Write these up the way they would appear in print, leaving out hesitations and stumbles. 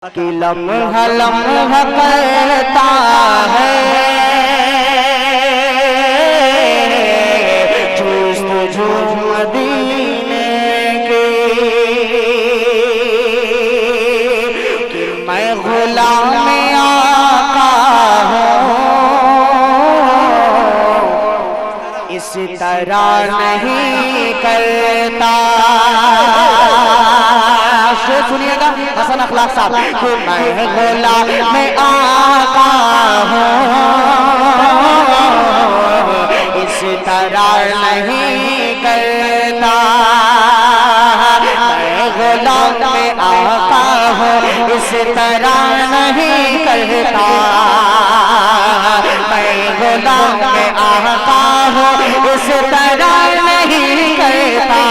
कि लम्हा लम्हा करता है जुस्तजू मदीने की, कि मैं गुलाम आका हूँ इस तरह नहीं करता। सुनिएगा हसन अखलाक साहब कि मैं गुलाम आका हूँ इस तरह नहीं करता। मैं गुलाम आका हूँ इस तरह नहीं करता। मैं गुलाम आका हूँ इस तरह नहीं करता।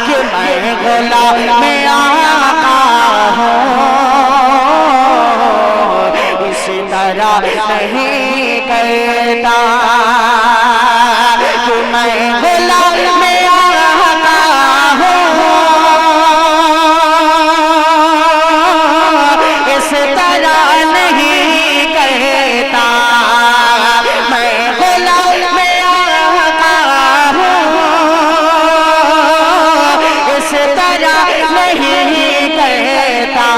कि मैं गुलाम आका हूँ इस तरह नहीं करता। कि मैं गुलाम आका हूँ इस तरह नहीं करता। मैं गुलाम आका हूँ इस तरह नहीं करता।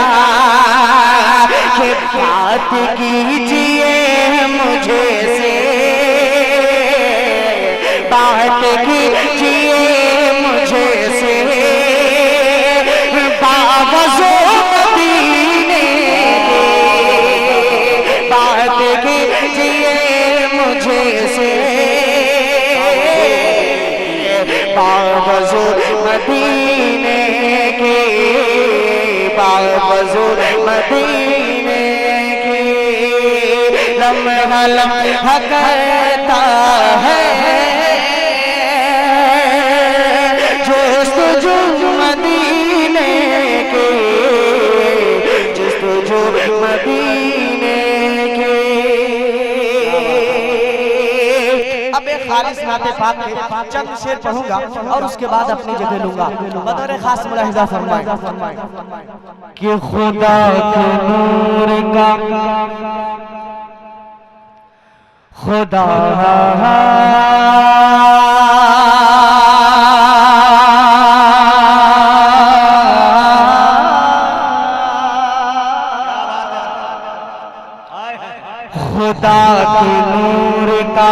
कि बात कीजिए मुझे से, बात कीजिए मुझे से बावजू मदीने की। बात कीजिए मुझे से बावजू मदीने की, बावजू मदीने की। लम्हा लम्हा करता है जुस्तजू मदीने की, जुस्तजू मदीने की। अब एक खालिस नाते पाक के चंद शेर पढ़ूंगा और उसके बाद अपनी जगह लूंगा। बतौर खास मुलाहिजा फरमाए कि खुदा के नूर का खुदा खुदा के नूर का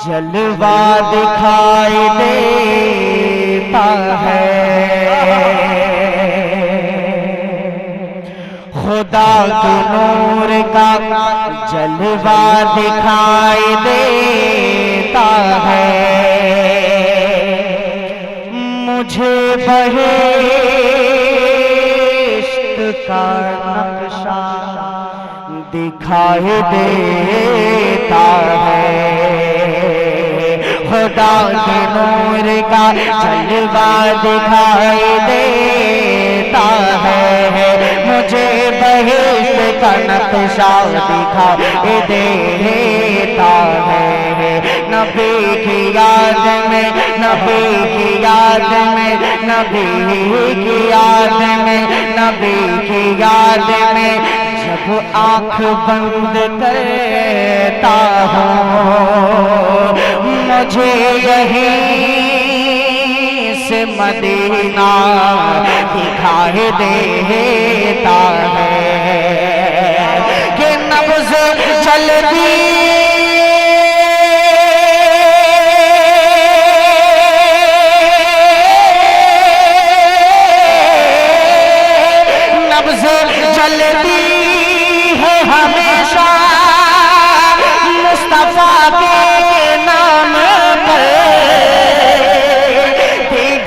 जलवा दिखाई देता है। खुदा के नूर का जलवा दिखाई देता है। मुझे बहिश्त का नक्शा दिखाई देता है। खुदा के नूर का जलवा दिखाई देता है। मुझे बहिश्त का नक्शा दिखाई देता है। नबी की याद में, नबी की याद में, नबी की याद में, नबी की याद में जब आँख बंद करता हूँ मुझे यहीं से मदीना दिखाई देता है। कि नब्ज़ चलती नब्ज़ चलती है हमेशा मुस्तफा के नाम पर।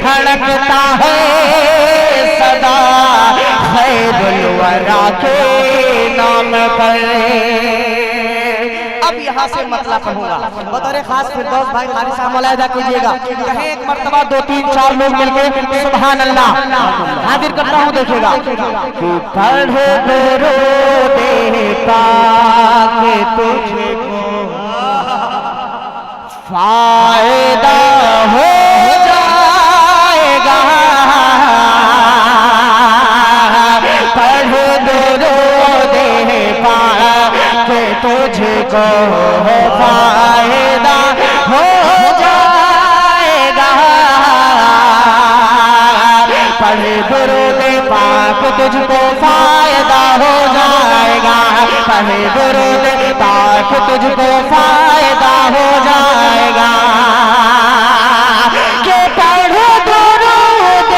धड़कता है सदा खैरुल वरा के नाम पर। अब यहाँ से मतलब कहूँगा बतौर खास फिरदौस भाई खाली साहब मुलाहिजा कीजिएगा। कहीं एक मर्तबा 2 3 4 लोग मिलके सुभान अल्लाह हाजिर करता हूँ, देखिएगा। कि पढ़ दरूद पाक तुझको फायदा हो जाएगा। तुझको फायदा हो जाएगा। पढ़ दुरूद पाक तुझको फायदा हो जाएगा। पढ़ दुरूद पाक तुझको फायदा हो जाएगा। के पढ़ दुरूद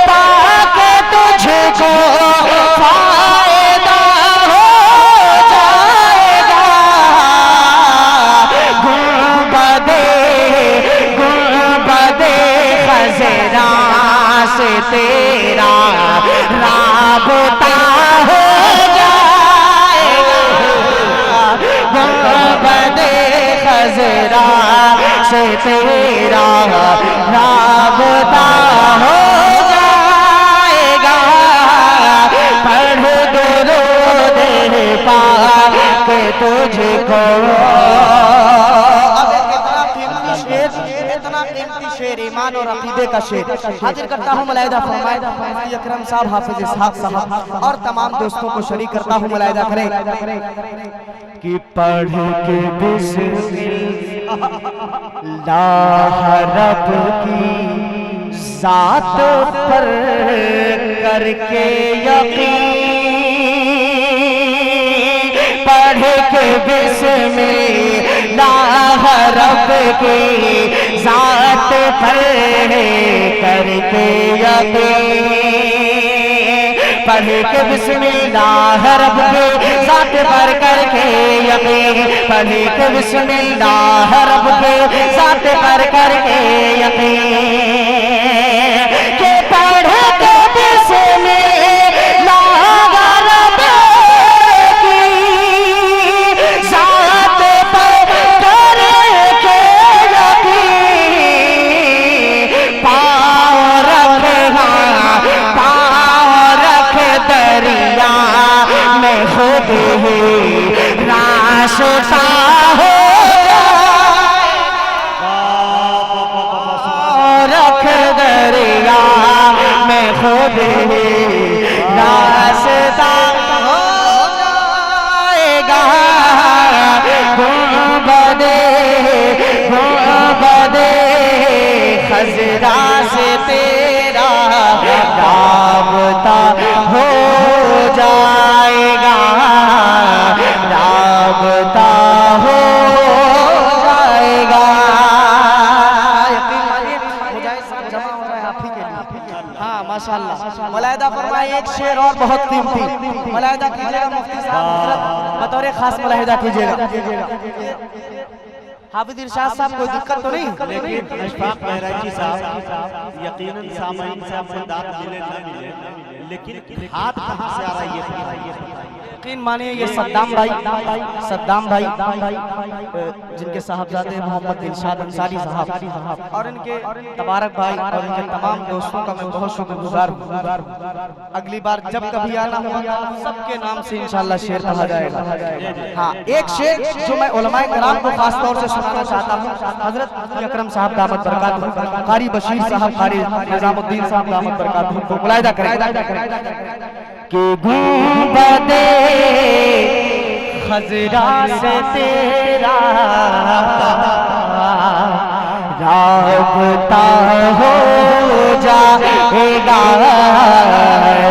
पाक तुझको फायदा हो जाएगा। गुंबदे खज़रा से तेरा राबता हो जाएगा। गुंबदे खज़रा से तेरा राबता हो जाएगा। पढ़ दुरूद पाक तुझको। इतना कीमती शेर, ईमान और अकीदे का शेर हाजिर करता हूँ। मुलाहिदा फरमाए मुफ्ती अकरम साहब, हाफिज इसहाक साहब और तमाम दोस्तों को शरीक करता हूँ। मुलाहिदा करें कि पढ़ के बिस्मिल्लाह रब की जात पर करके यकीन। पढ़ के बिस्मिल्लाह रब की जात पर करके यकीन। पढ़ के बिस्मिल्लाह रब की जात पर करके यकीन। पढ़ के बिस्मिल्लाह रब की जात पर करके यकीन। के पढ़ के बिस्मिल्लाह रब की जात पर करके यकीन। पाँव रख दरिया में खुद ही रास्ता हो रख दरिया में खुद ही रास्ता हो जाएगा। गुंबदे खज़रा से तेरा राबता हो जाएगा। राबता हो जाएगा। यकीन मानिए मुजाहिद सब जमा हो रहा है आप ही के लिए। हाँ माशाअल्लाह। मुलाहिदा फरमाइए एक शेर और बहुत कीमती। मुलाहिदा कीजिएगा मुफ्ती साहब, बतौर खास मुलाहिदा कीजिएगा। हाफिज इरशाद साहब कोई दिक्कत तो नहीं? लेकिन अशफाक बहराइची साहब यकीनन सामईन से आपको दाद मिले ना मिले, लेकिन हाथ कहाँ से आ रहा है ये बताइए। यकीन मानिए ये सद्दाम भाई जिनके साहबजादे मोहम्मद दिलशाद अंसारी साहब और इनके तबारक भाई और इनके तमाम दोस्तों का मैं बहुत शुक्रगुजार हूँ। अगली बार जब कभी आना होगा सबके नाम से इंशाअल्लाह शेर कहा जाएगा। हाँ एक शेर जो मैं उलमाए कराम को खास तौर से सुनाना चाहता हूँ। हजरत अकरम साहब दामत बरकातहू, कारी बशीर साहब, कारी निजामुद्दीन साहब दामत बरकातहू को मुलाहिदा करें कि गुंबदे खज़रा से तेरा राबता हो जाएगा।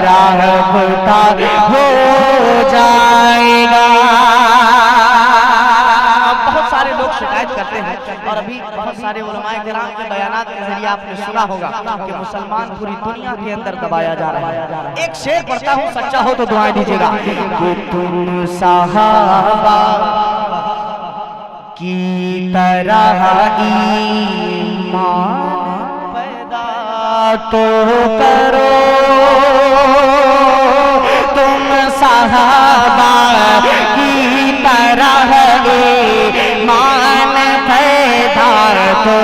राबता हो जाएगा। बहुत सारे लोग शिकायत करते हैं और अभी बहुत सारे उलमाए किराम के बयानात के जरिए आपने सुना होगा कि मुसलमान पूरी दुनिया के अंदर दबाया जा रहा है। एक शेर पढ़ता हूँ, सच्चा हो तो दुआएं दीजिएगा कि तुम सहाबा की तरह ईमान पैदा तो करो। तुम सहाबा की तरह ईमान पैदा तो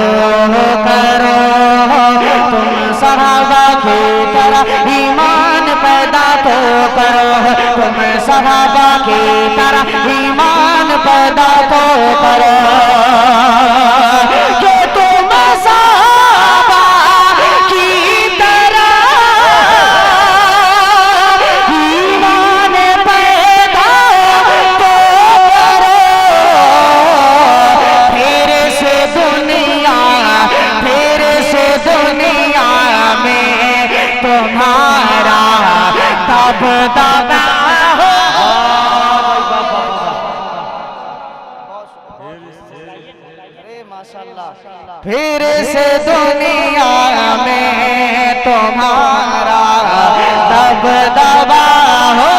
करो। तुम सहाबा की तरह ईमान पैदा तो करो। तुम सहाबा की तरह ईमान पैदा तो करो। कि तुम सहाबा की तरह ईमान पैदा तो करो। तब दबा हो। फिर से दुनिया में तुम्हारा तब दबा हो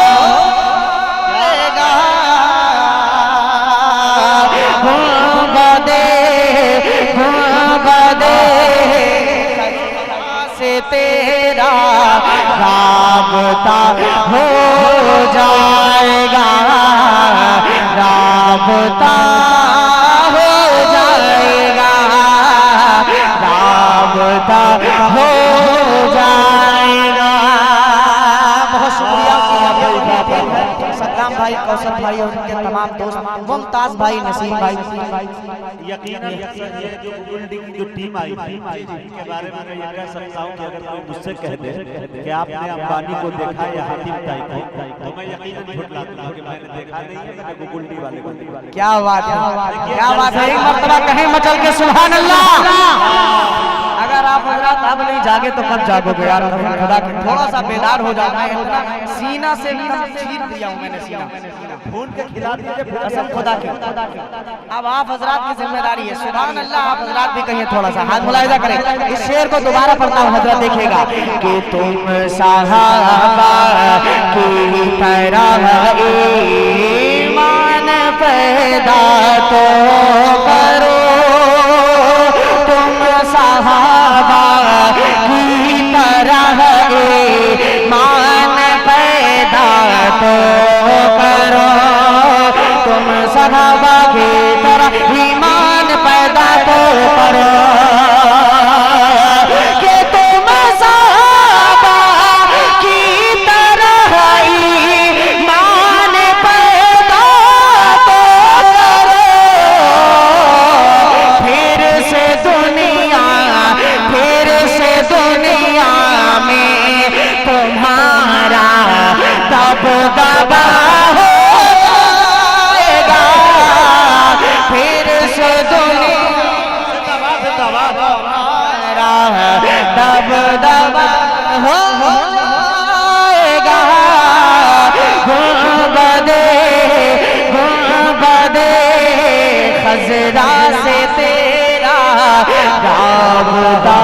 से तेरा राबता हो जाएगा, राबता हो जाएगा, राबता हो जाएगा। बहुत शुक्रिया सद्दाम भाई, कौशल भाई और उनके तमाम दोस्त, मुमताज भाई, नसीम भाई। यकीनन ये जो बिल्डिंग जो टीम आई थी के बारे में मैं ये कह सकता हूं कि अगर कोई मुझसे कह दे कि आपने अंबानी को देखा या हातिम ताई को, तो मैं यकीनन झुठला दूंगा कि मैंने देखा नहीं है, मैंने गुगुल्डी वाले को देखा। क्या बात है, क्या बात है। एक मर्तबा कहें मचल के सुभान अल्लाह। अगर आप हजरात अब नहीं जागे तो कब जागोगे यार। खुदा के थोड़ा सा बेदार हो जाना है। इतना सीना से एकदम चीर दिया हूं मैंने, सीना खून के खिला दीजिए कसम खुदा के। अब आप हजरात की जिम्मेदारी है। सुभान अल्लाह। आप हजरात भी कहिए, थोड़ा सा हाथ मुलाहिजा करें। इस शेर को दोबारा पढ़ता हूँ, हजरत देखिएगा कि तुम सहाबा की तरह ईमान पैदा तो करो, तुम सहाबा की तरह ईमान पैदा तो करो, तुम सहाबा की तरह ईमान पैदा तो करो, कि तुम सहाबा की तरह ईमान पैदा तो करो। फिर से दुनिया में तुम्हारा तब दबा हो जाएगा। फिर से दुनिया तुम्हारा तब दबा हो जाएगा। गुंबदे खजरा से तेरा राबता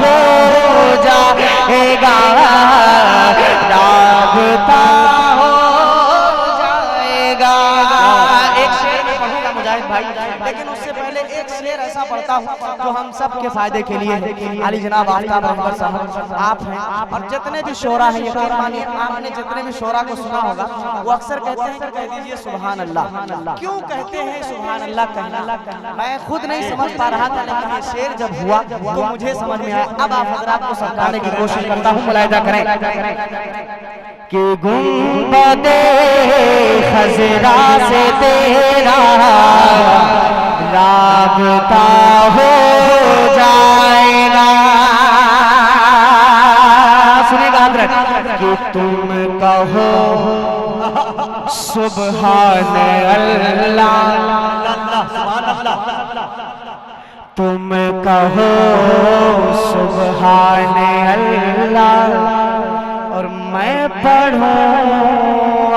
हो जाएगा, राबता हो जाएगा। एक शेर में पढ़ूंगा मुजाहिद भाई, लेकिन उससे पहले एक शेर ऐसा पढ़ता हूँ जो हम सब के फायदे के लिए है। अली जनाब आफ्ताब रहमत साहब आप हैं, और जितने भी शोरा हैं, यकीन मानिए आपने जितने भी शोरा को सुना होगा, वो अक्सर कहते हैं कि कह दीजिए सुभान अल्लाह। क्यों कहते हैं सुभान अल्लाह कहना? मैं खुद नहीं समझ पा रहा था, लेकिन ये शेर जब हुआ तो मुझे समझ में आया। अब आप हजरात को समझाने की कोशिश करता हूँ, मुलाहिजा करें कि गुंबदे खजरा से तेरा राबता हो जाएगा। सुनेगा हजरत कि तुम कहो सुभान अल्लाह, तुम कहो सुभान अल्लाह, और मैं पढ़ूं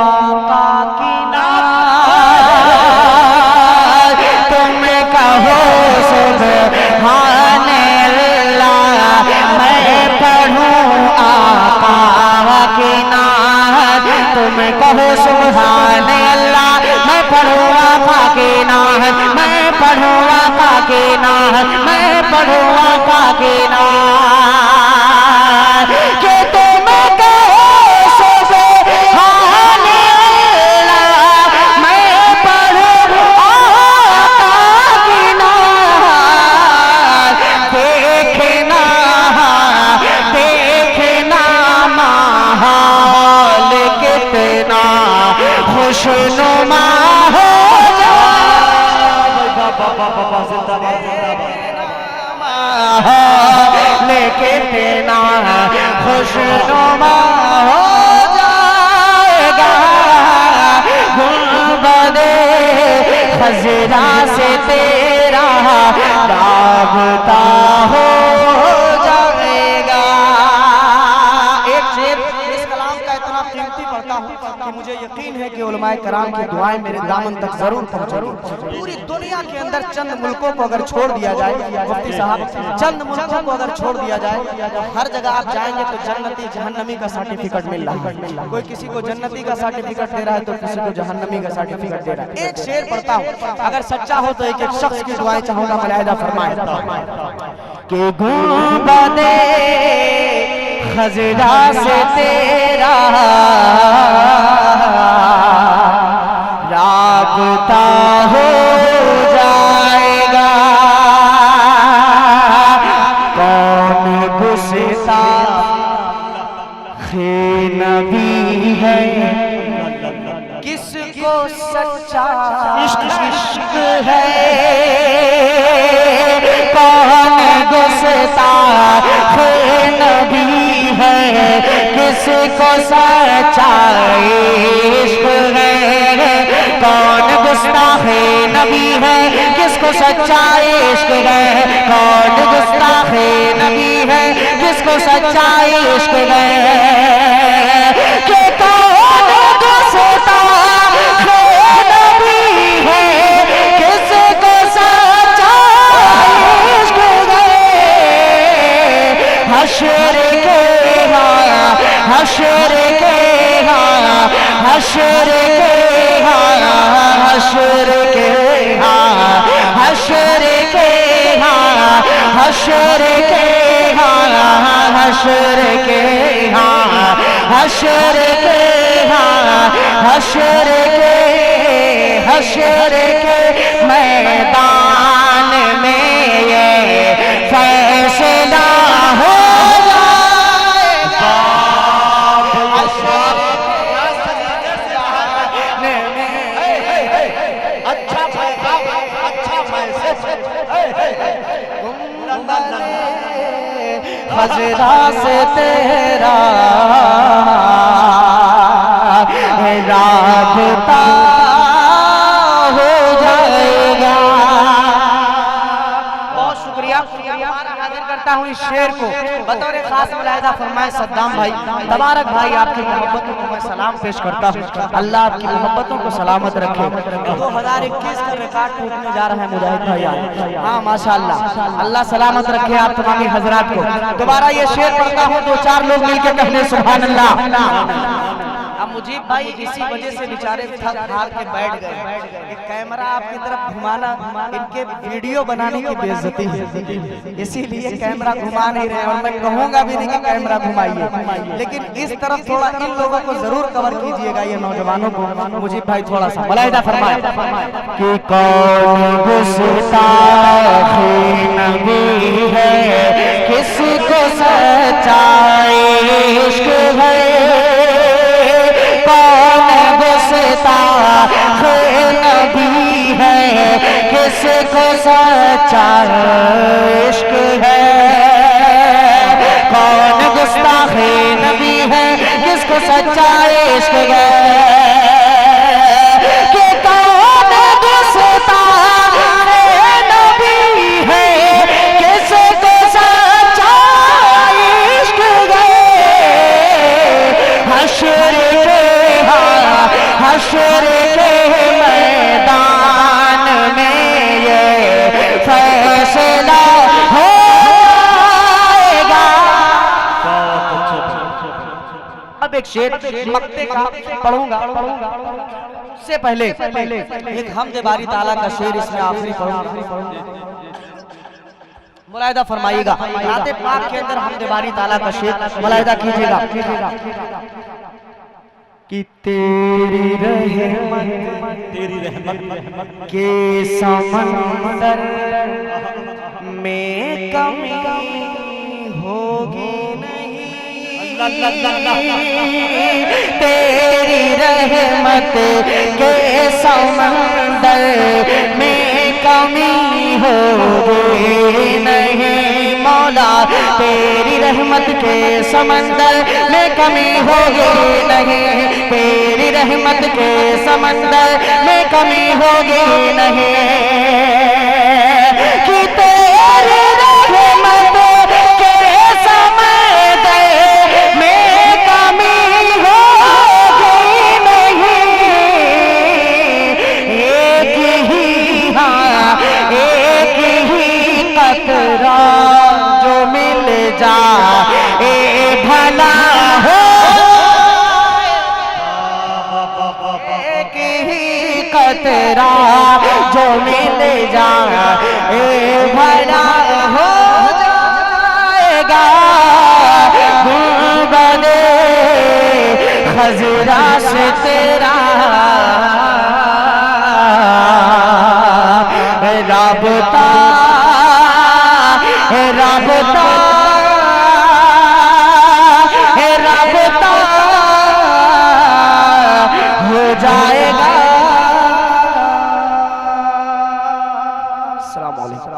आका की नात। तुम कहो सुभान अल्लाह, मैं पढ़ूं आका की नात। तुम कहो सुभान अल्लाह, मैं पढ़ूं आका की नात, मैं पढ़ूं आका की नात, मैं पढ़ूं आका की नात। कि तुम कहो सुभान अल्लाह, मैं पढ़ूं आका की नात। देखना देखना माहौल कितना खुशनुमा हो कितना खुशनुमा हो जाएगा। गुंबदे खजरा से तेरा राबता हो जाएगा। एक शेर इस कलाम का इतना कीमती पढ़ता हूँ कि मुझे यकीन है कि उलमाए कराम की दुआएं मेरे दामन तक जरूर पहुंचेगी। पूरी दुनिया के अंदर चंद मुल्कों को अगर छोड़ दिया जाए, मुफ्ती साहब, चंद मुल्कों को अगर छोड़ दिया जाए तो हर जगह आप जाएंगे तो जन्नती जहन्नमी का सर्टिफिकेट मिल रहा है। कोई किसी को जन्नती का सर्टिफिकेट दे रहा है तो किसी को जहन्नमी का सर्टिफिकेट दे रहा है। एक शेर पढ़ता हूँ, अगर सच्चा हो तो एक एक शख्स की दुआएं चाहूंगा मुलाहिदा फरमाए कि गुंबदे खजरा से तेरा राबता हो जाएगा, कौन गुस्ताखे नबी है, किसको सच्चा इश्क है, कौन गुस्ताखे नबी है, किसको सच्चा इश्क है, कौन गुस्ताखे नबी है, किसको सच्चा इश्क है, कौन गुस्ताखे नबी है, किसको सच्चा इश्क है, कि कौन गुस्ताखे नबी है, किसको सच्चा इश्क है, हश्र के हश्र के हश्र के हश्र के हश्र के हश्र के हश्र के हश्र के हश्र के हश्र के मैदान में ये फैसला हो खजरा से तेरा राबता हो जाएगा। बहुत शुक्रिया हाजिर करता हूँ इस शेर को बतौर खास मुलाहिदा फरमाए सद्दाम भाई, तबारक भाई, आपकी मोहब्बतों को मैं सलाम पेश करता हूँ। अल्लाह आपकी मोहब्बतों को सलामत रखे। 2021 का रिकॉर्ड टूटने जा रहा है मुजाहिद भाई। हाँ माशाअल्लाह, अल्लाह सलामत रखे आप तमामी हजरात को। दोबारा ये शेर पढ़ता हूँ, 2-4 लोग मिलकर कहने सुभान अल्लाह। अब मुजीब भाई इसी वजह से बेचारे थक हार के बैठ गए कि कैमरा आपकी तरफ घुमाना इनके वीडियो बनाने की बेइज्जती है, इसीलिए कैमरा घुमा नहीं रहे। और मैं कहूंगा भी नहीं कि कैमरा घुमाइए, लेकिन इस तरफ थोड़ा इन लोगों को जरूर कवर कीजिएगा, ये नौजवानों को। मुजीब भाई थोड़ा सा मुलाहिदा फरमाए कि कौन गुस्ताखे नबी है, किसको सच्चा इश्क है, कौन गुस्ताखे नबी है, किसको सच्चा इश्क है, कौन गुस्ताखे नबी है, किसको सच्चा इश्क है, कि कौन गुस्ताखे नबी है, किसको सच्चा इश्क है, हश्र हश्र के मैदान में ये फैसला होएगा। अब एक शेर मक्ते का पढ़ूंगा, उससे पहले एक हमद बारी ताला का शेर इसमें आखिरी पढ़ूंगा, मुलाहिदा फरमाइएगा। रात पाक के अंदर हमद बारी ताला का शेर मुलाहिदा कीजिएगा कि तेरी रहमत के समंदर में कमी होगी नहीं, तेरी रहमत के समंदर में कमी होगी नहीं, मौला तेरी रहमत के समंदर में कमी होगी नहीं, तेरी रहमत के समंदर में कमी होगी नहीं, कि तेरी रहमत के समंदर में कमी होगी तेरा जो मिल जाए भला हो जाएगा गुंबदे खजरा से तेरा राबता राबता राबता हो जाएगा। अस्सलाम वालेकुम।